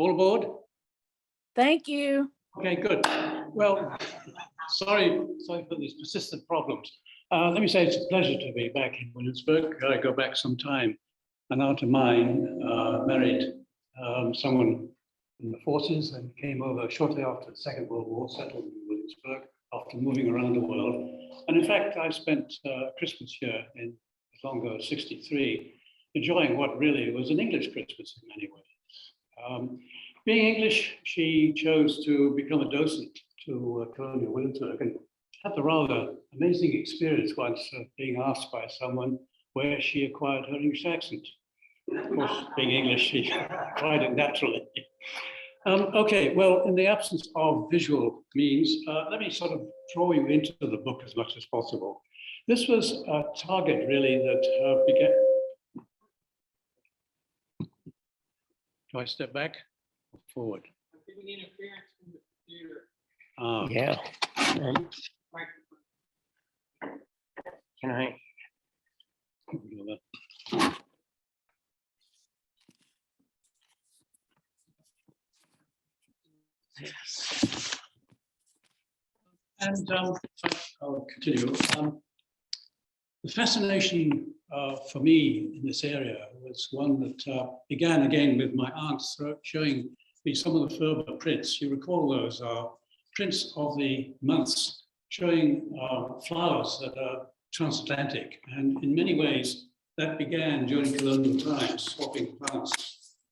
All aboard? Thank you. Okay, good. Well, sorry for these persistent problems. Let me say it's a pleasure to be back in Williamsburg. I go back some time. An aunt of mine married someone in the forces and came over shortly after the Second World War, settled in Williamsburg after moving around the world. And in fact, I spent Christmas here in as long ago, 63, enjoying what really was an English Christmas in many ways. Being English, she chose to become a docent to Colonial Williamsburg and had the rather amazing experience once of being asked by someone where she acquired her English accent. Of course, being English, she acquired it naturally. Okay, well, in the absence of visual means, let me sort of draw you into the book as much as possible. This was a target, really, that began. Do I step back or forward? I'm giving interference from the computer. Yeah. Can I? And I'll continue. The fascination for me in this area was one that began again with my aunt showing me some of the Ferber prints. You recall those are prints of the months showing flowers that are transatlantic. And in many ways, that began during colonial times, swapping plants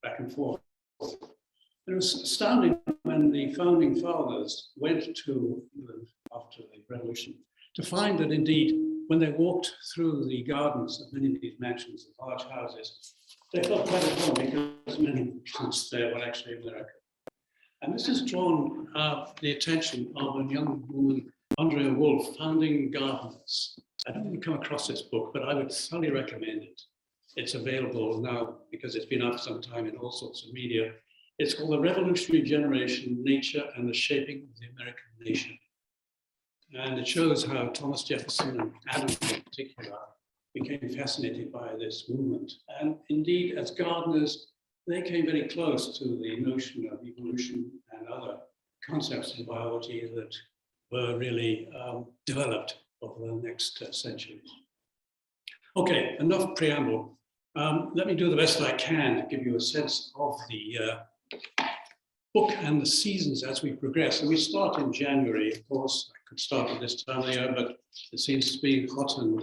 back and forth. It was astounding when the founding fathers went to England after the Revolution to find that indeed, when they walked through the gardens of many of these mansions and large houses, they felt quite at home because many of the plants there were actually American. And this has drawn the attention of a young woman, Andrea Wolf, founding Gardeners. I didn't come across this book, but I would thoroughly recommend it. It's available now because it's been out some time in all sorts of media. It's called The Revolutionary Generation, Nature and the Shaping of the American Nation. And it shows how Thomas Jefferson and Adams in particular became fascinated by this movement. And indeed, as gardeners, they came very close to the notion of evolution and other concepts in biology that were really developed over the next centuries. Okay, enough preamble. Let me do the best I can to give you a sense of the book and the seasons as we progress. And we start in January, of course. I could start at this time of the year, but it seems to be hot and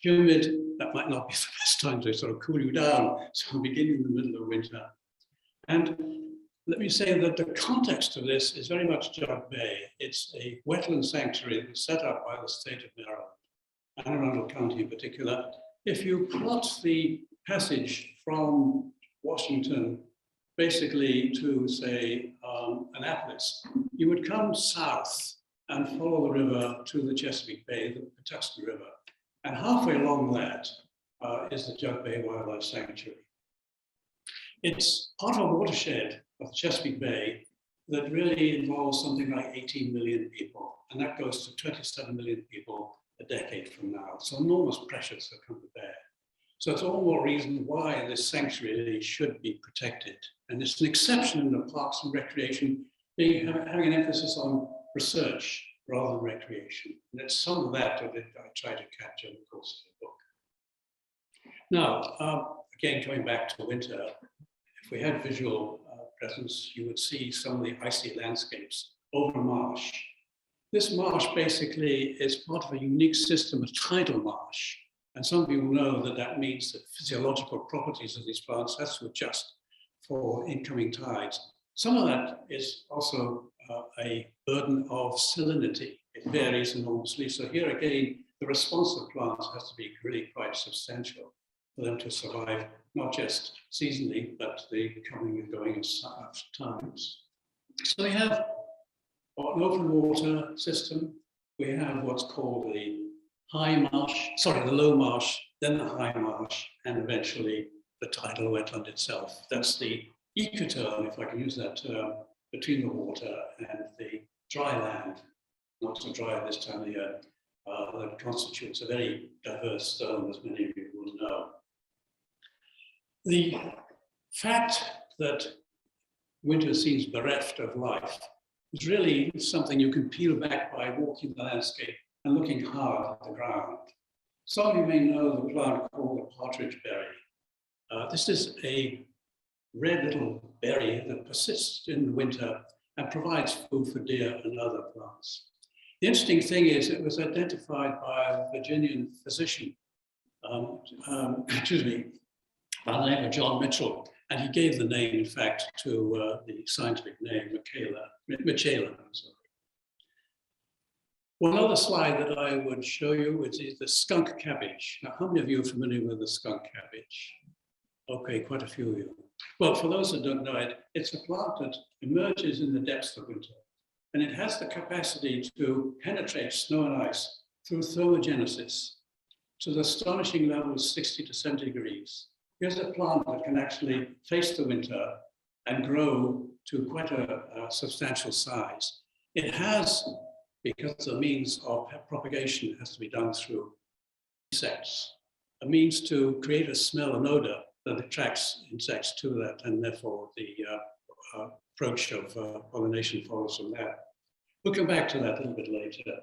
humid. That might not be the best time to sort of cool you down. So we'll begin in the middle of winter. And let me say that the context of this is very much Jug Bay. It's a wetland sanctuary that's set up by the state of Maryland, Anne Arundel County in particular. If you plot the passage from Washington basically to, say, Annapolis, you would come south and follow the river to the Chesapeake Bay, the Patuxent River. And halfway along that is the Jug Bay Wildlife Sanctuary. It's part of a watershed of the Chesapeake Bay that really involves something like 18 million people. And that goes to 27 million people a decade from now. So enormous pressures have come to bear. So it's all more reason why this sanctuary should be protected. And it's an exception in the parks and recreation, having an emphasis on research rather than recreation. And it's some of that I try to capture in the course of the book. Now, again, going back to winter, if we had visual presence, you would see some of the icy landscapes over a marsh. This marsh basically is part of a unique system of tidal marsh. And some people know that that means that physiological properties of these plants has to adjust for incoming tides. Some of that is also a burden of salinity. It varies enormously. So here again, the response of plants has to be really quite substantial for them to survive, not just seasonally, but the coming and going of times. So we have an open water system. We have what's called the the low marsh, then the high marsh, and eventually the tidal wetland itself. That's the ecotone, if I can use that term, between the water and the dry land, not so dry at this time of year, that constitutes a very diverse zone, as many of you will know. The fact that winter seems bereft of life, is really something you can peel back by walking the landscape and looking hard at the ground. Some of you may know the plant called the partridge berry. This is a red little berry that persists in the winter and provides food for deer and other plants. The interesting thing is it was identified by a Virginian physician, excuse me, by the name of John Mitchell, and he gave the name, in fact, to the scientific name, Michaela. One other slide that I would show you is the skunk cabbage. Now, how many of you are familiar with the skunk cabbage? Okay, quite a few of you. Well, for those that don't know it, it's a plant that emerges in the depths of winter, and it has the capacity to penetrate snow and ice through thermogenesis to the astonishing level of 60 to 70 degrees. Here's a plant that can actually face the winter and grow to quite a substantial size. It has, because the means of propagation has to be done through insects, a means to create a smell and odor that attracts insects to that, and therefore the approach of pollination follows from that. We'll come back to that a little bit later.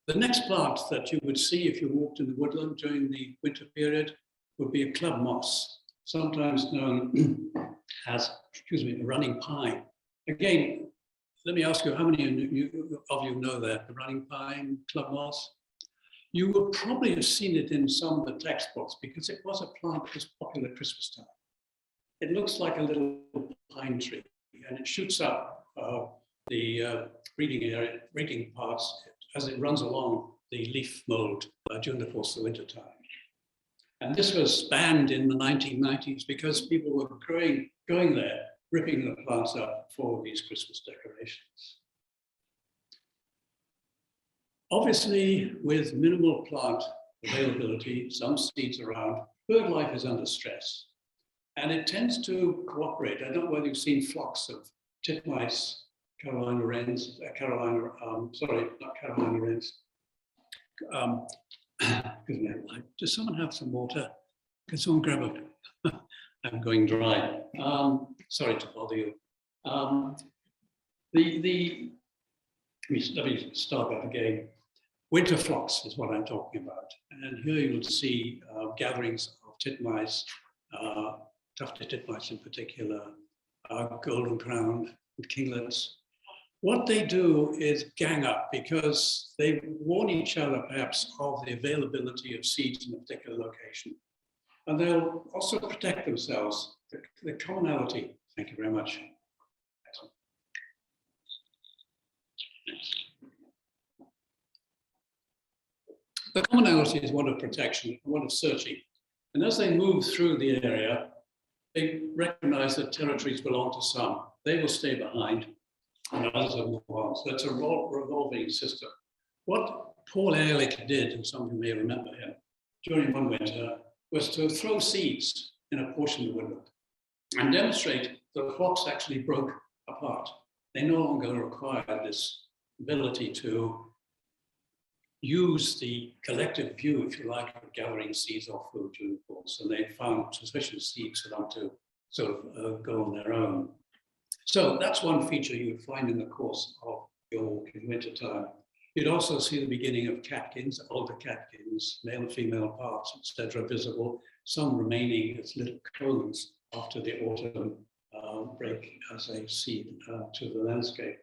The next plant that you would see if you walked in the woodland during the winter period would be a club moss, sometimes known as, excuse me, a running pine. Again, let me ask you, how many of you know that, the running pine, club moss? You would probably have seen it in some of the textbooks because it was a plant that was popular at Christmas time. It looks like a little pine tree, and it shoots up the breeding parts as it runs along the leaf mold during the course of the winter time. And this was banned in the 1990s because people were going there, ripping the plants up for these Christmas decorations. Obviously, with minimal plant availability, some seeds around, bird life is under stress. And it tends to cooperate. I don't know whether you've seen flocks of titmice, Carolina wrens, sorry, not Carolina wrens. Does someone have some water? Can someone grab a, I'm going dry. Sorry to bother you. Let me start that again. Winter flocks is what I'm talking about. And here you'll see gatherings of titmice, tufted titmice in particular, golden crowned and kinglets. What they do is gang up because they warn each other perhaps of the availability of seeds in a particular location. And they'll also protect themselves, the commonality. Thank you very much. The commonality is one of protection, one of searching. And as they move through the area, they recognize that territories belong to some. They will stay behind and others will move on. So it's a revolving system. What Paul Ehrlich did, and some of you may remember him, during one winter, was to throw seeds in a portion of the woodland and demonstrate that the flocks actually broke apart. They no longer required this ability to use the collective view, if you like, of gathering seeds or food during the course. And they found sufficient seeds for them to sort of go on their own. So that's one feature you would find in the course of your walk in wintertime. You'd also see the beginning of catkins, older catkins, male and female parts, etc., visible, some remaining as little cones after the autumn break as a seed to the landscape.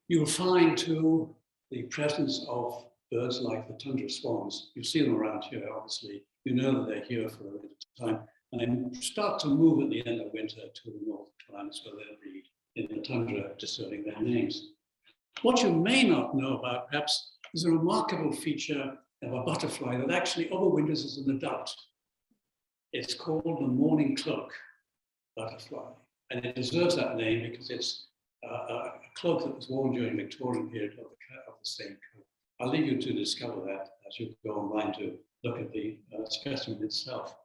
You'll find too the presence of birds like the tundra swans. You see them around here, obviously. You know that they're here for the winter time. And they start to move at the end of winter to the northern climates where they'll breed in the tundra, discerning their names. What you may not know about, perhaps, is a remarkable feature of a butterfly that actually overwinters as an adult. It's called the morning cloak butterfly. And it deserves that name because it's a cloak that was worn during the Victorian period of the same coat. I'll leave you to discover that as you go online to look at the specimen itself.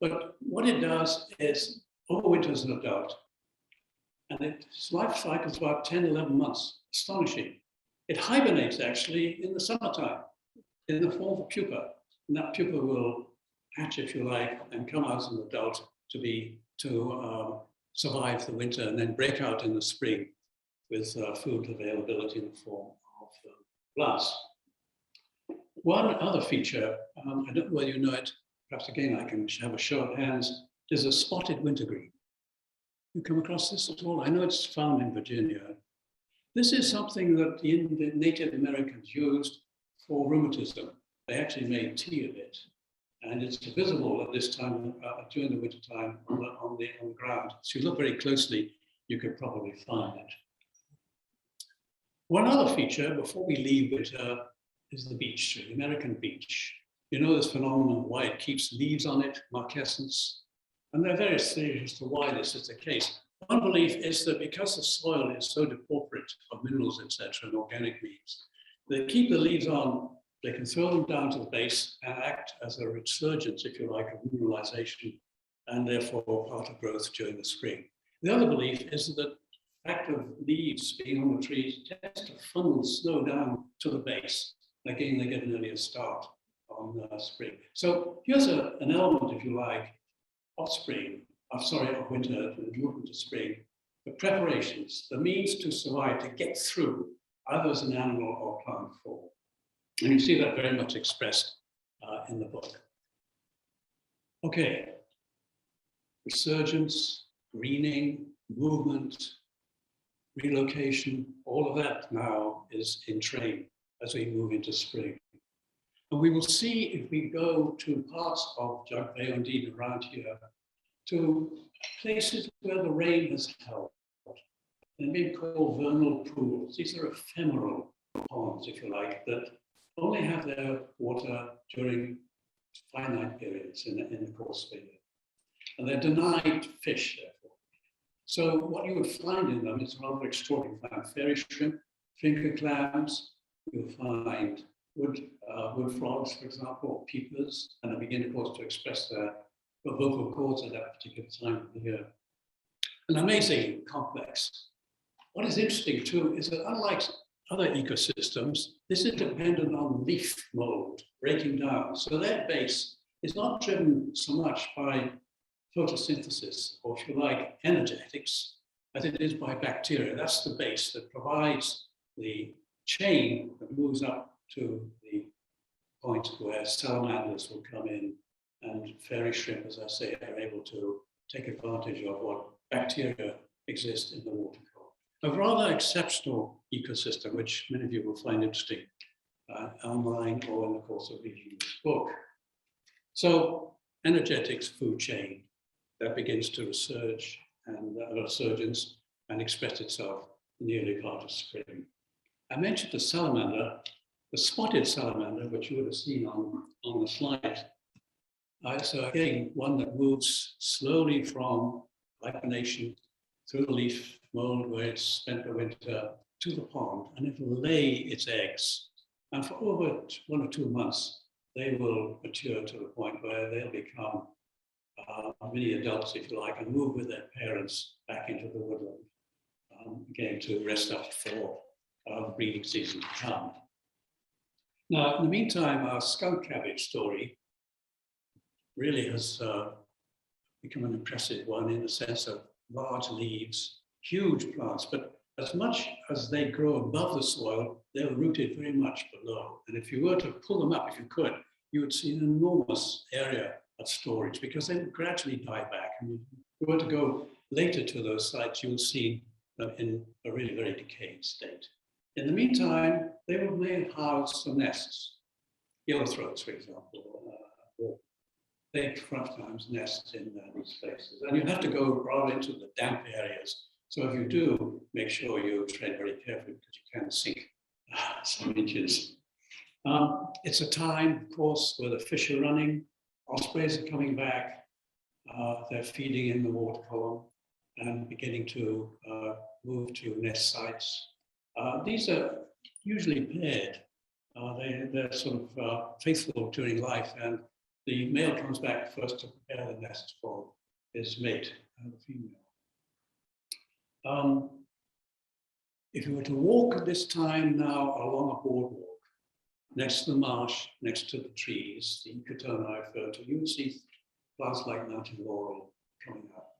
But what it does is overwinters as an adult, and its life cycle is about 10, 11 months. Astonishing. It hibernates actually in the summertime in the form of a pupa, and that pupa will hatch, if you like, and come out as an adult to be to survive the winter and then break out in the spring with food availability in the form of plants. One other feature, I don't know whether you know it, perhaps again I can have a show of hands, is a spotted wintergreen. You come across this at all? I know it's found in Virginia. This is something that the Native Americans used for rheumatism. They actually made tea of it. And it's visible at this time, during the winter time on the ground. So you look very closely, you could probably find it. One other feature before we leave winter is the beech tree, the American beech. You know this phenomenon, why it keeps leaves on it, marquescence. And there are various theories as to why this is the case. One belief is that because the soil is so depauperate of minerals, etc., and organic leaves, they keep the leaves on, they can throw them down to the base and act as a resurgence, if you like, of mineralization, and therefore part of growth during the spring. The other belief is that the fact of leaves being on the trees tends to funnel snow down to the base. Again, they get an earlier start on spring. So here's an element, if you like, of spring, of winter, movement to spring, the preparations, the means to survive, to get through, either as an animal or plant form. And you see that very much expressed in the book. Okay, resurgence, greening, movement, relocation, all of that now is in train as we move into spring. And we will see if we go to parts of Jug Bay, indeed around here, to places where the rain has held. They're being called vernal pools. These are ephemeral ponds, if you like, that only have their water during finite periods in the course of the year. And they're denied fish, therefore. So what you would find in them is rather extraordinary. You find fairy shrimp, flinker clams, you'll find wood frogs, for example, or peepers, and they begin, of course, to express their vocal cords at that particular time of the year. An amazing complex. What is interesting too is that unlike other ecosystems, this is dependent on leaf mold breaking down. So their base is not driven so much by photosynthesis, or if you like, energetics, as it is by bacteria. That's the base that provides the chain that moves up to the point where salamanders will come in, and fairy shrimp, as I say, are able to take advantage of what bacteria exist in the water column. A rather exceptional ecosystem, which many of you will find interesting online or in the course of reading this book. So, energetics food chain that begins to resurge and resurgence and express itself in the early part of spring. I mentioned the salamander, the spotted salamander, which you would have seen on the slide. So again, one that moves slowly from hibernation through the leaf mold where it's spent the winter to the pond, and it will lay its eggs. And for over 1 or 2 months, they will mature to the point where they'll become mini adults, if you like, and move with their parents back into the woodland, again to rest up for the breeding season to come. Now, in the meantime, our skunk cabbage story really has become an impressive one in the sense of large leaves, huge plants, but as much as they grow above the soil, they're rooted very much below. And if you were to pull them up, if you could, you would see an enormous area of storage because they would gradually die back. And if you were to go later to those sites, you will see them in a really very decayed state. In the meantime, they may house some nests, yellowthroats, for example, or big front times nests in these places. And you have to go rather into the damp areas. So if you do, make sure you tread very carefully because you can sink some inches. It's a time, of course, where the fish are running, ospreys are coming back, they're feeding in the water column and beginning to move to nest sites. These are usually paired. They're sort of faithful during life, and the male comes back first to prepare the nest for his mate, the female. If you were to walk at this time now along a boardwalk, next to the marsh, next to the trees, the ecotone I referred to, you would see plants like mountain laurel coming up.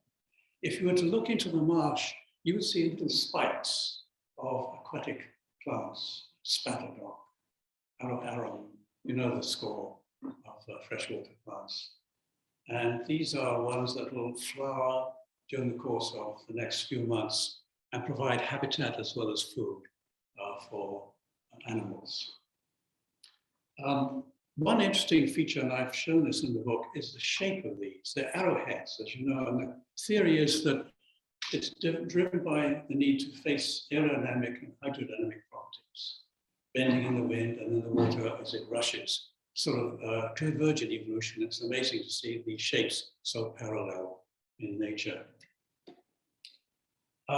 If you were to look into the marsh, you would see little spikes of aquatic plants, spatterdock, arum, you know the score of freshwater plants. And these are ones that will flower during the course of the next few months and provide habitat as well as food for animals. One interesting feature, and I've shown this in the book, is the shape of these. They're arrowheads, as you know, and the theory is that it's driven by the need to face aerodynamic and hydrodynamic properties, bending in the wind and in the water as it rushes. Sort of convergent evolution. It's amazing to see these shapes so parallel in nature.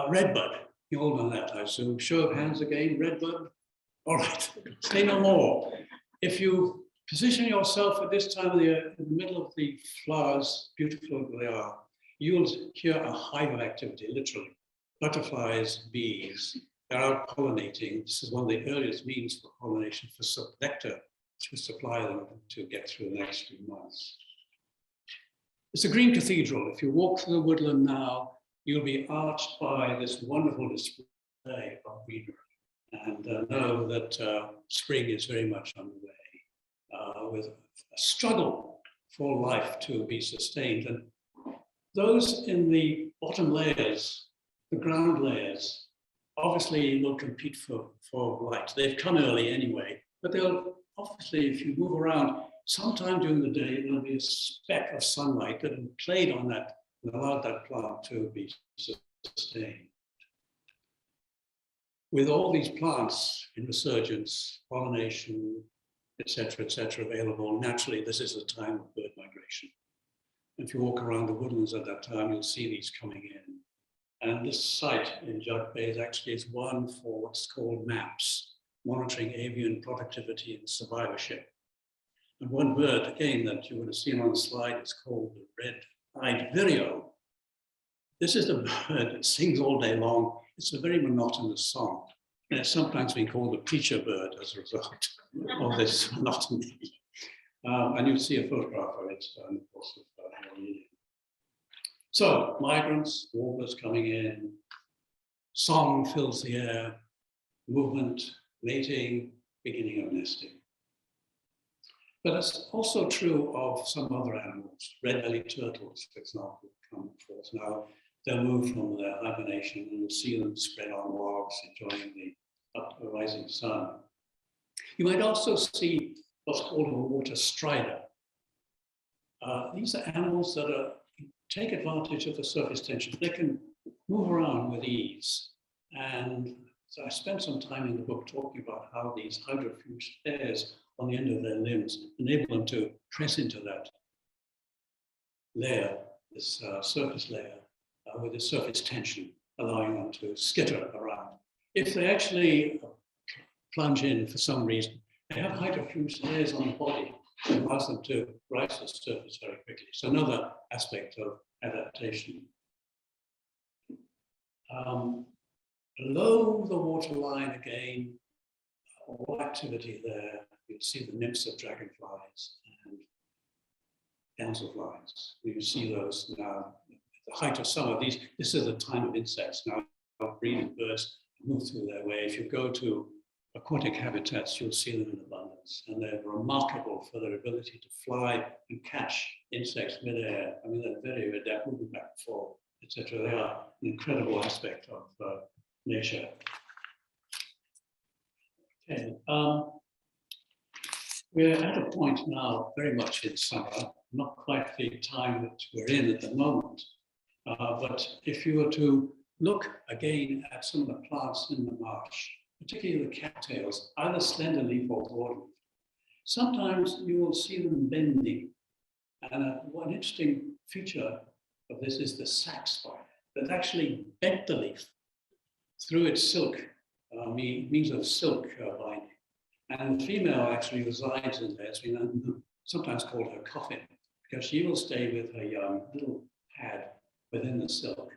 Redbud, you all know that, I assume. Show of hands again, redbud. All right, say no more. If you position yourself at this time of the year in the middle of the flowers, beautiful as they are, you'll hear a hive of activity, literally. Butterflies, bees, they're out pollinating. This is one of the earliest means for pollination for nectar to supply them to get through the next few months. It's a green cathedral. If you walk through the woodland now, you'll be arched by this wonderful display of greenery, and know that spring is very much underway, with a struggle for life to be sustained. And those in the bottom layers, the ground layers, obviously will compete for light. They've come early anyway, but they'll obviously, if you move around, sometime during the day, there'll be a speck of sunlight that will played on that and allowed that plant to be sustained. With all these plants in resurgence, pollination, et cetera, available, naturally, this is a time of bird migration. If you walk around the woodlands at that time, you'll see these coming in. And this site in Jug Bay is one for what's called MAPS, monitoring avian productivity and survivorship. And one bird, again, that you would have seen on the slide is called the red-eyed vireo. This is a bird that sings all day long. It's a very monotonous song. And it's sometimes been called the preacher bird as a result of this monotony. And you'll see a photograph of it in the course of your reading. So, migrants, warblers coming in, song fills the air, movement, mating, beginning of nesting. But it's also true of some other animals. Red-bellied turtles, for example, come forth now. They'll move from their hibernation and you'll see them spread on logs, enjoying the rising sun. You might also see what's called a water strider. These are animals that take advantage of the surface tension. They can move around with ease. And so I spent some time in the book talking about how these hydrofuge hairs on the end of their limbs enable them to press into that layer, this surface layer, with the surface tension, allowing them to skitter around. If they actually plunge in for some reason, they have hydrofuge hairs on the body that allows them to rise to the surface very quickly. So another aspect of adaptation. Below the waterline again, all activity there. You'll see the nymphs of dragonflies and damselflies. You see those now at the height of summer. This is a time of insects now. Breeding birds move through their way. If you go to aquatic habitats, you'll see them in abundance, and they're remarkable for their ability to fly and catch insects midair. I mean, they're very adept, moving back and forth, etc. They are an incredible aspect of nature. Okay, we're at a point now, very much in summer, not quite the time that we're in at the moment, but if you were to look again at some of the plants in the marsh, particularly the cattails, either slender leaf or broadleaf, sometimes you will see them bending. And one interesting feature of this is the sac spider that actually bent the leaf through its silk, means of silk binding. And the female actually resides in there. It's been sometimes called her coffin, because she will stay with her young little pad within the silk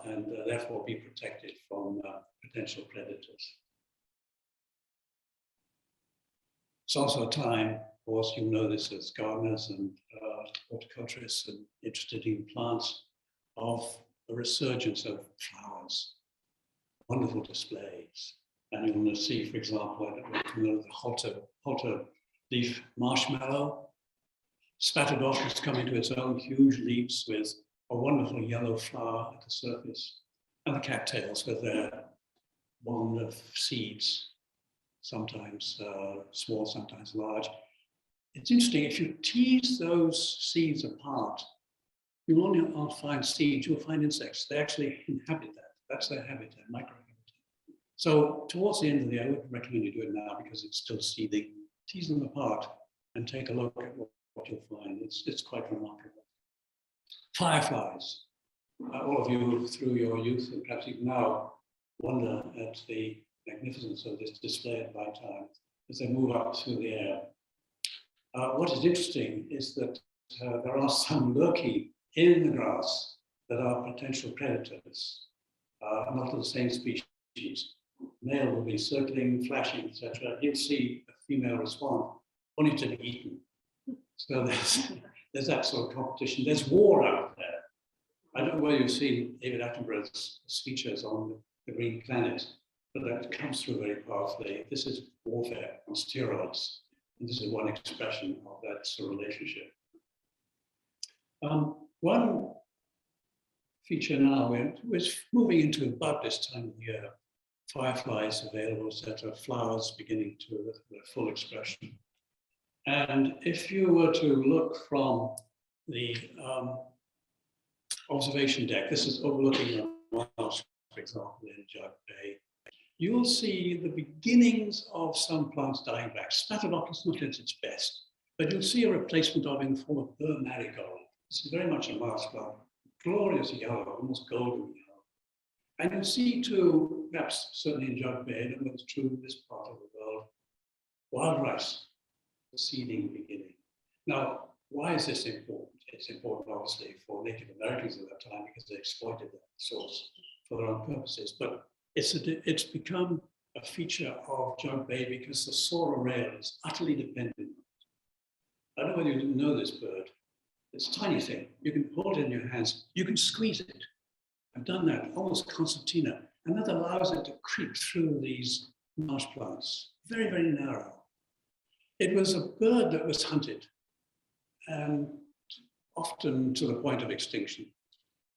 and therefore be protected from potential predators. It's also a time, of course, you know this as gardeners and horticulturists and interested in plants, of a resurgence of flowers, wonderful displays. And you're going to see, for example, the halter leaf marshmallow, spattered off, has come into its own huge leaves with a wonderful yellow flower at the surface, and the cattails with their wand of seeds, sometimes small, sometimes large. It's interesting, if you tease those seeds apart, you'll only not find seeds, you'll find insects. They actually inhabit that. That's their habitat, microhabitat. So towards the end of the year, I wouldn't recommend you do it now because it's still seeding. Tease them apart and take a look at what you'll find. It's quite remarkable. Fireflies. All of you through your youth and perhaps even now wonder at the magnificence of this display at night time as they move up through the air. What is interesting is that there are some lurking in the grass that are potential predators, not of the same species. Male will be circling, flashing, etc. You'll see a female respond, only to be eaten. So there's that sort of competition. There's war out there. I don't know whether you've seen David Attenborough's speeches on the Green Planet, but that comes through very powerfully. This is warfare on steroids, and this is one expression of that sort of relationship. One feature now, we're moving into about this time of year, fireflies available, etc., flowers beginning to their full expression. And if you were to look from the observation deck, this is overlooking a marsh, for example, in Jug Bay, you'll see the beginnings of some plants dying back. Staphylococcus not at its best, but you'll see a replacement of in the form of burr marigold. This is very much a marsh plant, glorious yellow, almost golden yellow. And you'll see too, perhaps certainly in Jug Bay, and it's true in this part of the world, wild rice, the seeding beginning. Now, why is this important? It's important, obviously, for Native Americans at that time because they exploited that source for their own purposes. But it's become a feature of Jug Bay because the solar rail is utterly dependent on it. I don't know whether you know this bird. It's a tiny thing. You can hold it in your hands. You can squeeze it. I've done that, almost concertina. And that allows it to creep through these marsh plants. Very, very narrow. It was a bird that was hunted, and often to the point of extinction.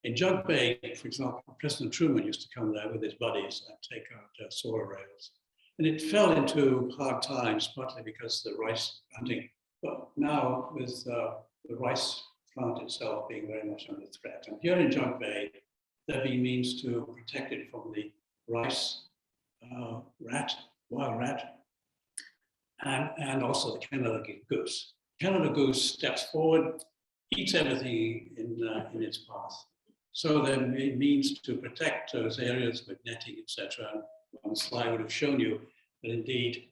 In Jug Bay, for example, President Truman used to come there with his buddies and take out solar rails. And it fell into hard times, partly because of the rice hunting, but now with the rice plant itself being very much under threat. And here in Jug Bay, there be means to protect it from the rice rat, wild rat, and also the Canada goose. Canada goose steps forward, eats everything in its path. So there are means to protect those areas with netting, etc. On the slide would have shown you that indeed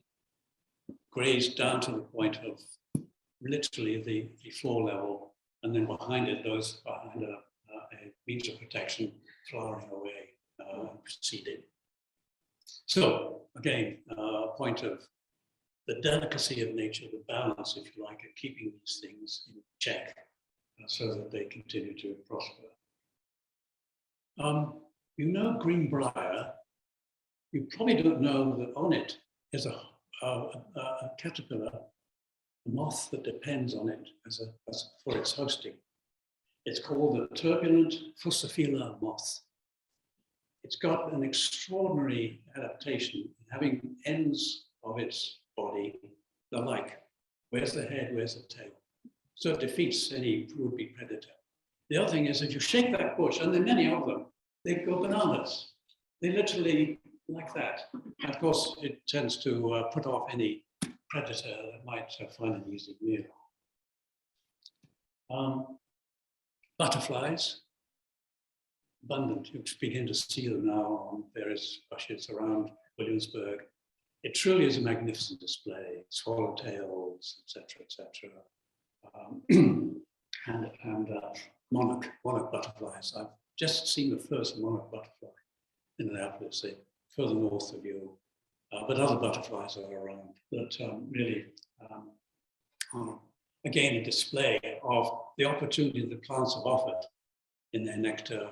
grazed down to the point of literally the floor level, and then behind it, those behind a means of protection flowering away and proceeding. So again, a point of the delicacy of nature, the balance, if you like, of keeping these things in check so that they continue to prosper. You know greenbrier, you probably don't know that on it is a caterpillar, a moth that depends on it for its hosting. It's called the Turbulent Fossophila moth. It's got an extraordinary adaptation, having ends of its body alike. Where's the head, where's the tail? So it defeats any would-be predator. The other thing is, if you shake that bush, and there are many of them, they go bananas. They literally like that. And of course, it tends to put off any predator that might find an easy meal. Butterflies, abundant. You begin to see them now on various bushes around Williamsburg. It truly is a magnificent display. Swallowtails, etc., etc. And monarch butterflies. I've just seen the first monarch butterfly in Annapolis, further north of you. But other butterflies are around that really are, again, a display of the opportunity that plants have offered in their nectar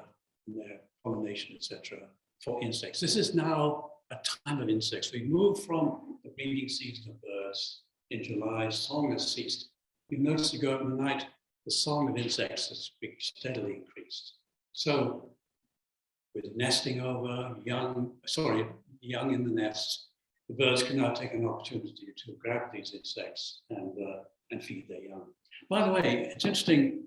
in their pollination, etc., for insects. This is now a time of insects. We move from the breeding season of birds in July, song has ceased. You notice you go out in the night, the song of insects has steadily increased. So with nesting over, young in the nest, the birds can now take an opportunity to grab these insects and feed their young. By the way, it's interesting,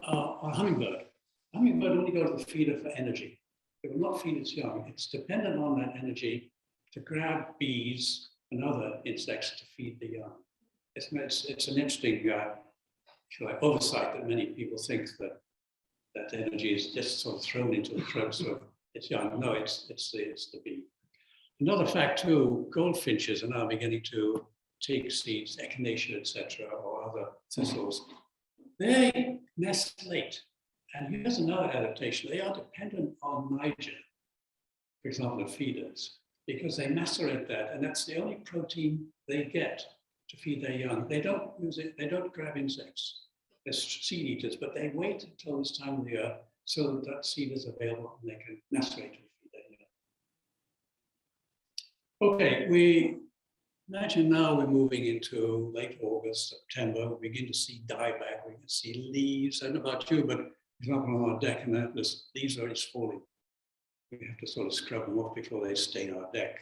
on hummingbird only goes to the feeder for energy. It will not feed its young. It's dependent on that energy to grab bees and other insects to feed the young. It's an interesting oversight that many people think that energy is just sort of thrown into the throats of its young. No, it's the bee. Another fact too, goldfinches are now beginning to take seeds, echinacea, etc., or other thistles. They nest late. And here's another adaptation. They are dependent on Niger, for example, of feeders, because they macerate that, and that's the only protein they get to feed their young. They don't use it, they don't grab insects. They're seed eaters, but they wait until this time of the year so that seed is available and they can macerate and feed their young. Okay, we imagine now we're moving into late August, September. We begin to see dieback, we can see leaves. I don't know about you, but for example, on our deck in Atlas, leaves are just falling. We have to sort of scrub them off before they stain our deck.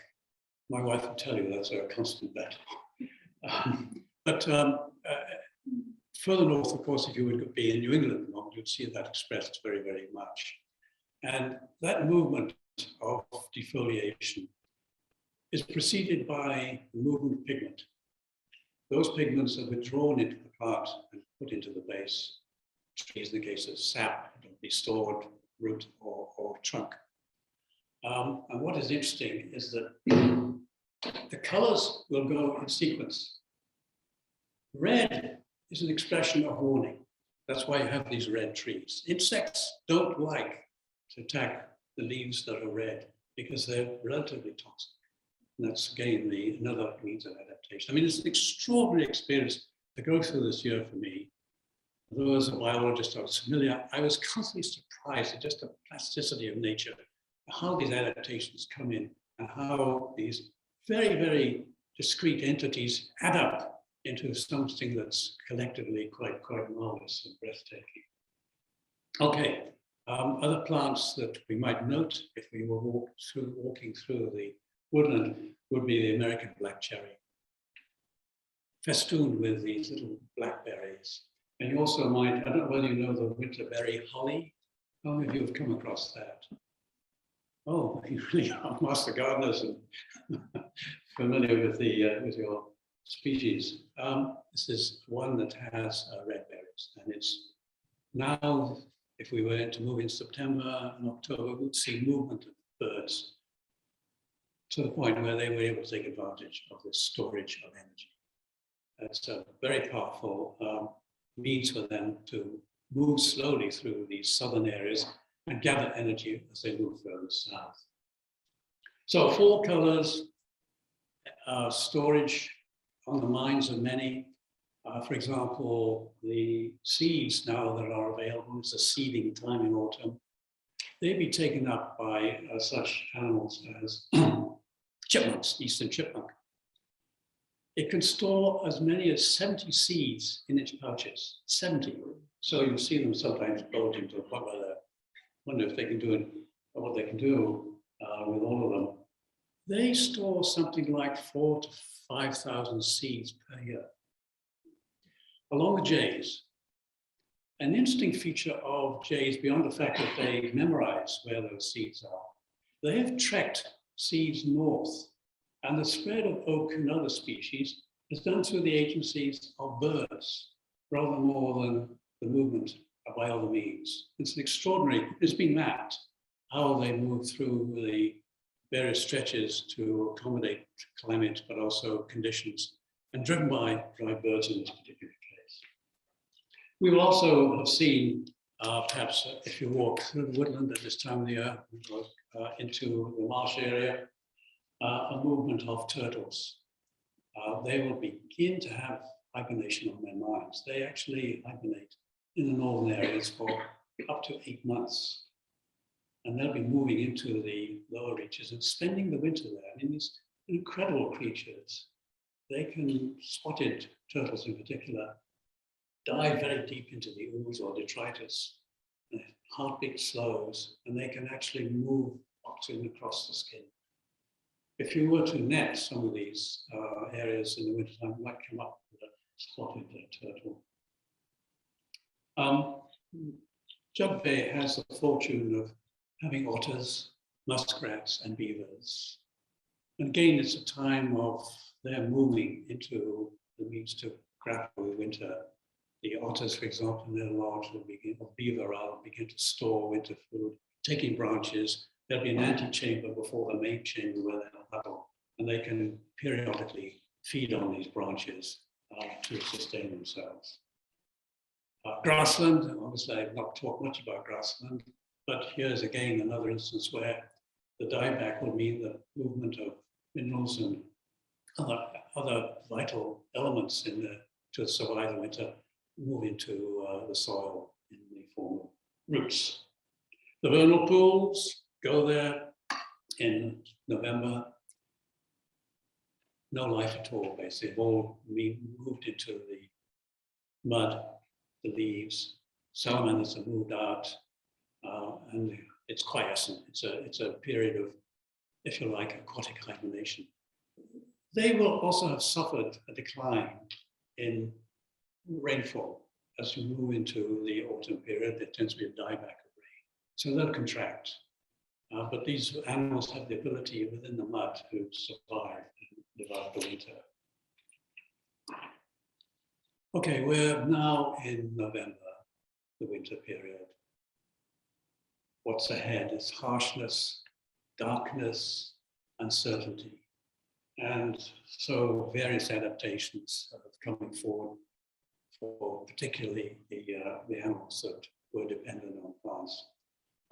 My wife will tell you that's a constant battle. Further north, of course, if you would be in New England at the moment, you'd see that expressed very, very much. And that movement of defoliation is preceded by the movement of pigment. Those pigments are withdrawn into the plant and put into the base. Trees, in the case of sap, it'll be stored root or trunk. And what is interesting is that the colors will go in sequence. Red is an expression of warning. That's why you have these red trees. Insects don't like to attack the leaves that are red because they're relatively toxic. And that's again another means of adaptation. I mean, it's an extraordinary experience to go through this year for me. Although as a biologist I was familiar, I was constantly surprised at just the plasticity of nature, how these adaptations come in and how these very, very discrete entities add up into something that's collectively quite marvelous and breathtaking. Okay, other plants that we might note if we were walking through the woodland would be the American black cherry, festooned with these little blackberries. And you also might, I don't know whether you know the winterberry holly. How many of you have come across that? Oh, you really are master gardeners and familiar with your species. This is one that has red berries, and it's now, if we were to move in September and October, we'd see movement of birds to the point where they were able to take advantage of this storage of energy. It's a very powerful means for them to move slowly through these southern areas and gather energy as they move further south. So fall colors, storage on the minds of many. For example, the seeds now that are available, it's a seeding time in autumn. They'd be taken up by such animals as chipmunks, eastern chipmunk. It can store as many as 70 seeds in its pouches, 70. So you'll see them sometimes bulging to a point where they wonder if they can do it, or what they can do with all of them. They store something like 4,000 to 5,000 seeds per year. Along with jays, an interesting feature of jays, beyond the fact that they memorize where those seeds are, they have trekked seeds north, and the spread of oak and other species is done through the agencies of birds, rather more than the movement by other means. It's an extraordinary, it's been mapped, how they move through the various stretches to accommodate climate, but also conditions, and driven by birds in this particular case. We will also have seen, perhaps if you walk through the woodland at this time of the year, into the marsh area, a movement of turtles. They will begin to have hibernation on their minds. They actually hibernate in the northern areas for up to 8 months. and they'll be moving into the lower reaches and spending the winter there. I mean, these incredible creatures. They can, spotted turtles in particular, dive very deep into the ooze or detritus. Their heartbeat slows, and they can actually move oxygen across the skin. If you were to net some of these areas in the wintertime, you might come up with a spotted turtle. Jug Bay has the fortune of having otters, muskrats, and beavers. And again, it's a time of their moving into the means to grapple with winter. The otters, for example, in their lodge will begin, or beaver will begin to store winter food, taking branches. There'll be an antechamber before the main chamber where they'll huddle, and they can periodically feed on these branches to sustain themselves. Grassland, obviously I've not talked much about grassland, but here's again another instance where the dieback will mean the movement of minerals and other vital elements in to survive the winter move into the soil in the form of roots. The vernal pools go there in November. No life at all, basically. They've all moved into the mud, the leaves. Salamanders have moved out, and it's quiescent. It's a period of, if you like, aquatic hibernation. They will also have suffered a decline in rainfall as you move into the autumn period. There tends to be a dieback of rain, so they'll contract. But these animals have the ability within the mud to survive and live out the winter. Okay, we're now in November, the winter period. What's ahead is harshness, darkness, uncertainty. And so various adaptations are coming forward for particularly the animals that were dependent on plants.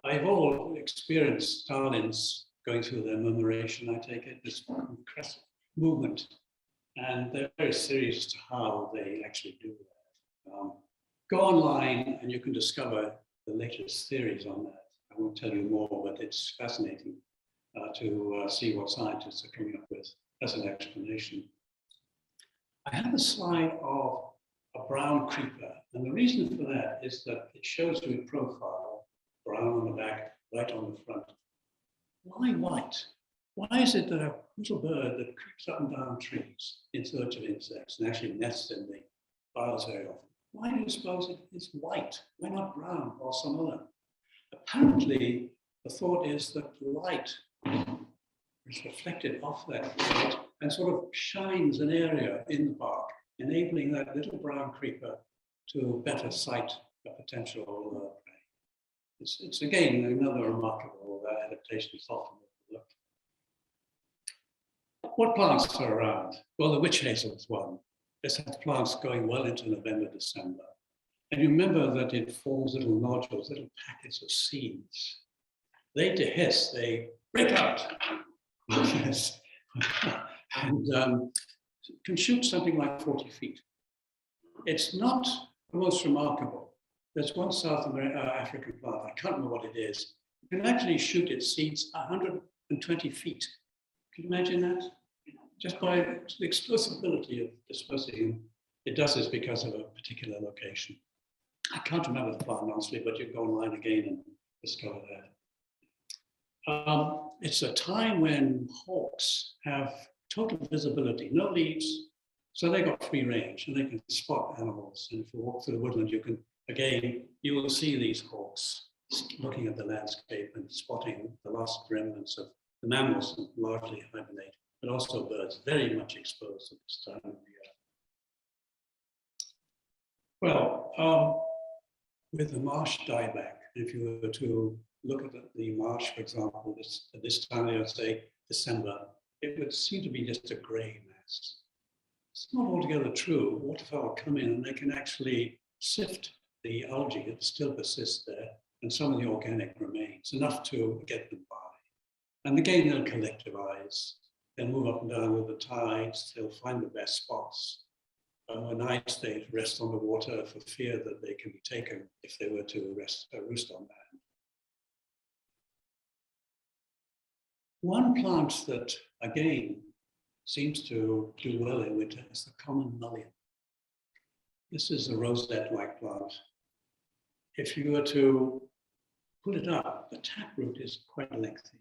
I've all experienced starlings going through their murmuration, I take it, this crescent movement. And they're very serious as to how they actually do that. Go online and you can discover the latest theories on that. I won't tell you more, but it's fascinating to see what scientists are coming up with as an explanation. I have a slide of a brown creeper, and the reason for that is that it shows you in profile, brown on the back, white on the front. Why white? Why is it that a little bird that creeps up and down trees in search of insects and actually nests in the boughs very often? Why do you suppose it is white? Why not brown or some other? Apparently, the thought is that light is reflected off that white and sort of shines an area in the bark, enabling that little brown creeper to better sight a potential prey. It's again another remarkable adaptation. It's often overlooked. What plants are around? Well, the witch hazel is one. This has plants going well into November, December. And you remember that it forms little nodules, little packets of seeds. They dehisce, they break out. Yes. And can shoot something like 40 feet. It's not the most remarkable. There's one South African plant, I can't remember what it is. You can actually shoot its seeds 120 feet. Can you imagine that? Just by the explosibility of dispersing them. It does this because of a particular location. I can't remember the plant honestly, but you can go online again and discover that. It's a time when hawks have total visibility, no leaves, so they got free range and they can spot animals. And if you walk through the woodland, you can, again, you will see these hawks looking at the landscape and spotting the last remnants of the mammals that largely hibernate, but also birds very much exposed at this time of the year. Well, with the marsh dieback, if you were to look at the marsh, for example, at this time of year, say December, it would seem to be just a grey mass. It's not altogether true. Waterfowl come in and they can actually sift the algae that still persists there and some of the organic remains, enough to get them by. And again, they'll collectivize. They'll move up and down with the tides. They'll find the best spots. Overnight, they rest on the water for fear that they can be taken if they were to roost on land. One plant that, again, seems to do well in winter is the common mullein. This is a rosette-like plant. If you were to pull it up, the taproot is quite lengthy,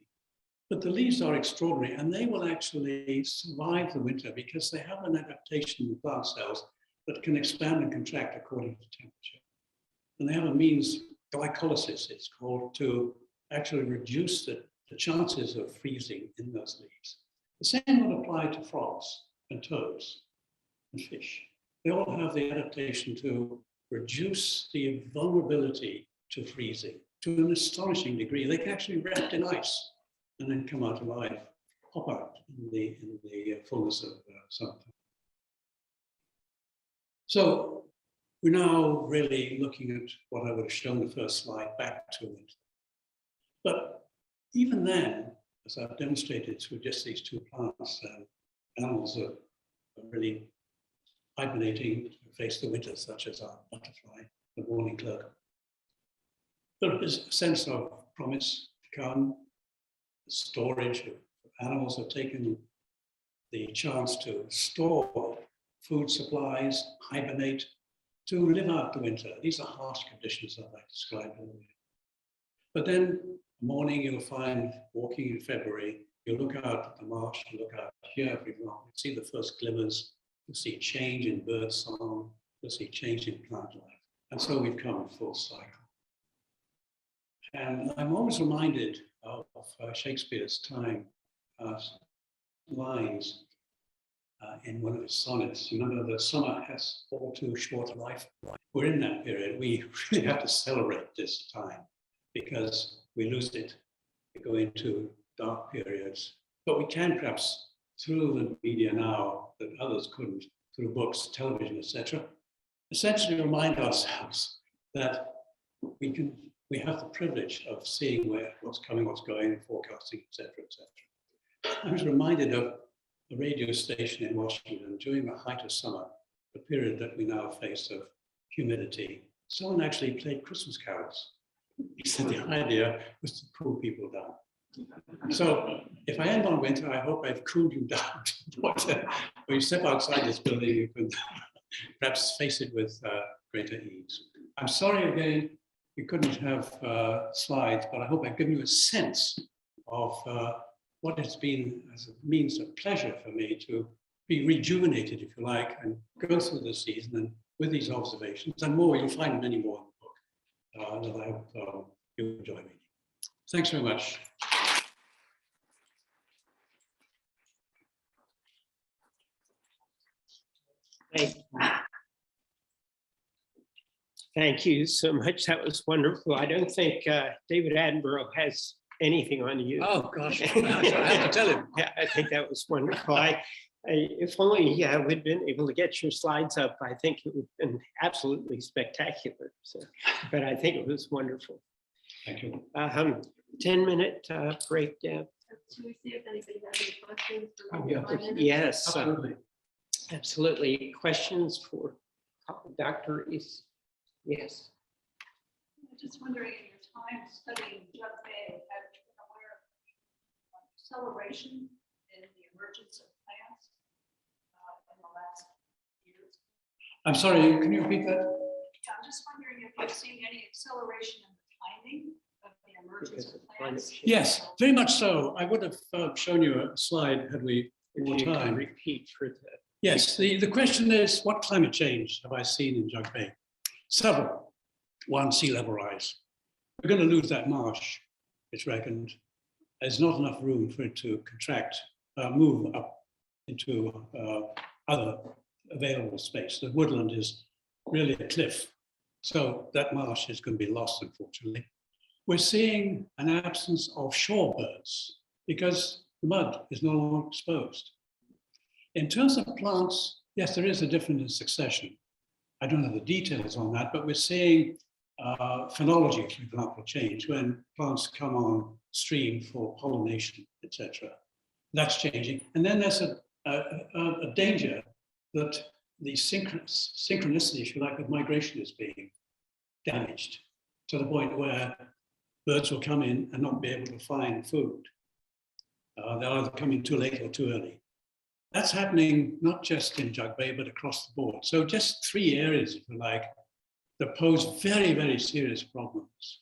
but the leaves are extraordinary, and they will actually survive the winter because they have an adaptation in the plant cells that can expand and contract according to temperature. And they have a means, glycolysis it's called, to actually reduce the chances of freezing in those leaves. The same would apply to frogs and toads and fish. They all have the adaptation to reduce the vulnerability to freezing to an astonishing degree. They can actually be wrapped in ice and then come out alive, pop out in the fullness of summertime. So we're now really looking at what I would have shown the first slide, back to winter. But even then, as I've demonstrated through just these two plants, animals are really hibernating to face the winter, such as our butterfly, the mourning cloak. There is a sense of promise to come. The storage of animals have taken the chance to store food supplies, hibernate, to live out the winter. These are harsh conditions, as I described earlier. But then morning you'll find, walking in February, you look out at the marsh, you look out here, for example, you see the first glimmers, you see change in bird song, you see change in plant life. And so we've come full cycle. And I'm always reminded of Shakespeare's time lines in one of his sonnets. Remember that summer has all too short a life. We're in that period. We really have to celebrate this time because we lose it. We go into dark periods. But we can perhaps, through the media now that others couldn't, through books, television, etc., essentially remind ourselves that we have the privilege of seeing what's coming, what's going, forecasting, etc., etc. I was reminded of a radio station in Washington during the height of summer, the period that we now face of humidity. Someone actually played Christmas carols. He said the idea was to cool people down. So if I end on winter, I hope I've cooled you down. When you step outside this building, you can perhaps face it with greater ease. I'm sorry again, we couldn't have slides, but I hope I've given you a sense of what it's been as a means of pleasure for me to be rejuvenated, if you like, and go through the season and with these observations and more. You'll find many more in the book that I hope you'll enjoy reading. Thanks very much. Thank you so much. That was wonderful. I don't think David Attenborough has anything on you. Oh, gosh, I have to tell him. Yeah, I think that was wonderful. If only we'd been able to get your slides up, I think it would have been absolutely spectacular. So, but I think it was wonderful. Thank you. 10-minute break. Should we see if anybody has any questions? Oh, yeah. 5 minutes? Yes, Absolutely. absolutely. Questions for Dr. Rees? Yes. I'm just wondering, in your time studying Jug Bay, have you been aware of acceleration in the emergence of plants in the last years? I'm sorry, can you repeat that? Yeah, I'm just wondering if you've seen any acceleration in the timing of the emergence of plants. Yes, very much so. I would have shown you a slide had we more You can time. repeat for the. Yes, the question is, what climate change have I seen in Jug Bay? Several. One, sea level rise. We're going to lose that marsh, it's reckoned. There's not enough room for it to contract, move up into other available space. The woodland is really a cliff. So that marsh is going to be lost, unfortunately. We're seeing an absence of shorebirds because the mud is no longer exposed. In terms of plants, yes, there is a difference in succession. I don't know the details on that, but we're seeing phenology, for example, change when plants come on stream for pollination, etc. That's changing. And then there's a danger that the synchronicity, if you like, of migration is being damaged to the point where birds will come in and not be able to find food. They're either coming too late or too early. That's happening not just in Jug Bay, but across the board. So just 3 areas, if you like, that pose very, very serious problems.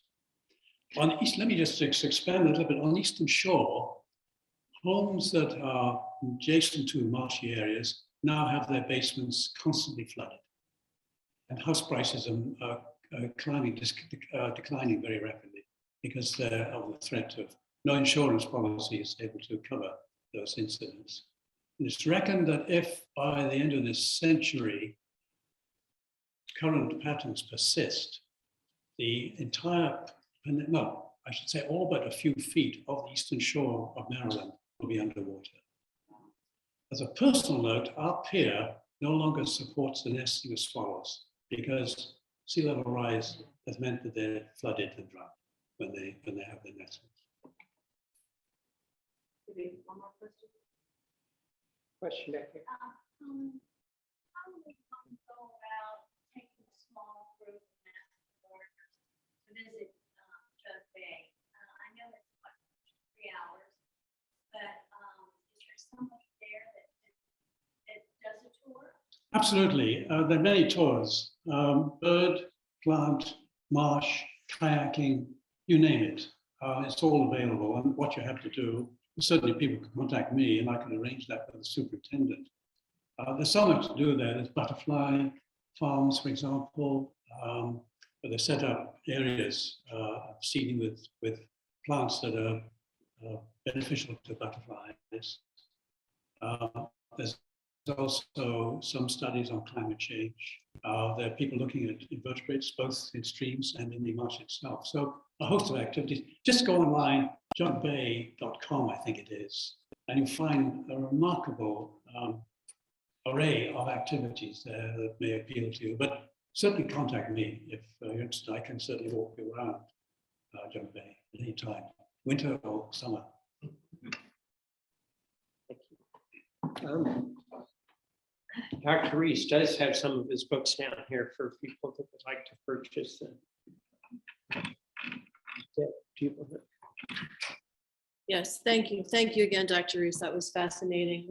On East, let me just expand a little bit. On Eastern Shore, homes that are adjacent to marshy areas now have their basements constantly flooded. And house prices are declining very rapidly because they're of the threat of no insurance policy is able to cover those incidents. And it's reckoned that if by the end of this century, current patterns persist, the entire, no, I should say all but a few feet of the eastern shore of Maryland will be underwater. As a personal note, our pier no longer supports the nesting of swallows because sea level rise has meant that they're flooded and drowned when they have their nestings. Maybe one more question. Question back here. How do we go about taking a small group of master gardeners to visit Jug Bay? I know it's what, 3 hours, but is there somebody there that does a tour? Absolutely. There are many tours, bird, plant, marsh, kayaking, you name it. It's all available. And what you have to do, certainly people can contact me and I can arrange that with the superintendent. There's so much to do there. There's butterfly farms, for example, where they set up areas of seeding with plants that are beneficial to butterflies. There's also some studies on climate change. There are people looking at invertebrates, both in streams and in the marsh itself. So a host of activities. Just go online, jugbay.com, I think it is, and you find a remarkable array of activities there that may appeal to you. But certainly contact me if you're interested. I can certainly walk you around Jug Bay at any time, winter or summer. Dr. Rees does have some of his books down here for people that would like to purchase them. Yes, thank you. Thank you again, Dr. Rees. That was fascinating.